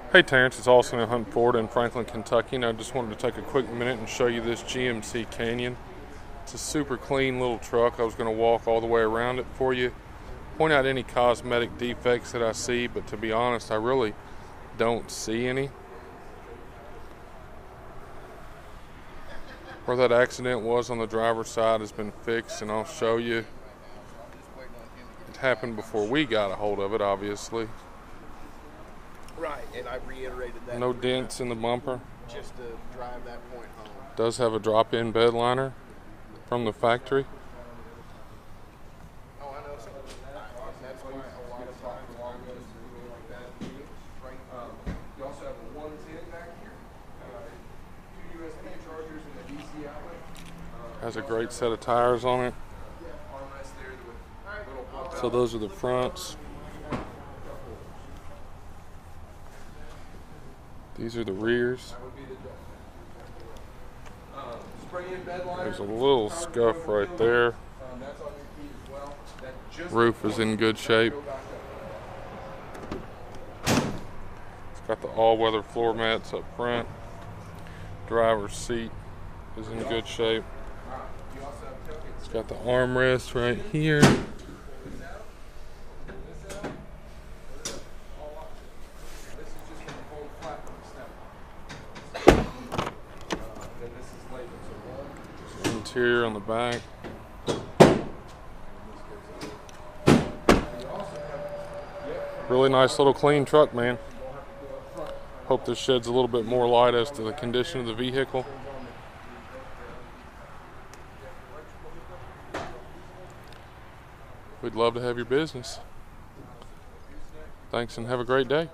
Hey Terrence, it's Austin at Hunt Ford in Franklin, Kentucky, and I just wanted to take a quick minute and show you this GMC Canyon. It's a super clean little truck. I was going to walk all the way around it for you, point out any cosmetic defects that I see, but to be honest, I really don't see any. Where that accident was on the driver's side has been fixed, and I'll show you. It happened before we got a hold of it, obviously. Right, and I reiterated that. No dents in the bumper. Just to drive that point home. Does have a drop-in bed liner from the factory. Oh, I know. That's why a lot of times goes through like that. You also have a 110 back here, 2 USB chargers and a DC outlet. Has a great set of tires on it. Armrest there with little. So those are the fronts. These are the rears. There's a little scuff right there. Roof is in good shape. It's got the all-weather floor mats up front. Driver's seat is in good shape. It's got the armrest right here. Interior on the back. Really nice little clean truck, man. Hope this sheds a little bit more light as to the condition of the vehicle. We'd love to have your business. Thanks and have a great day.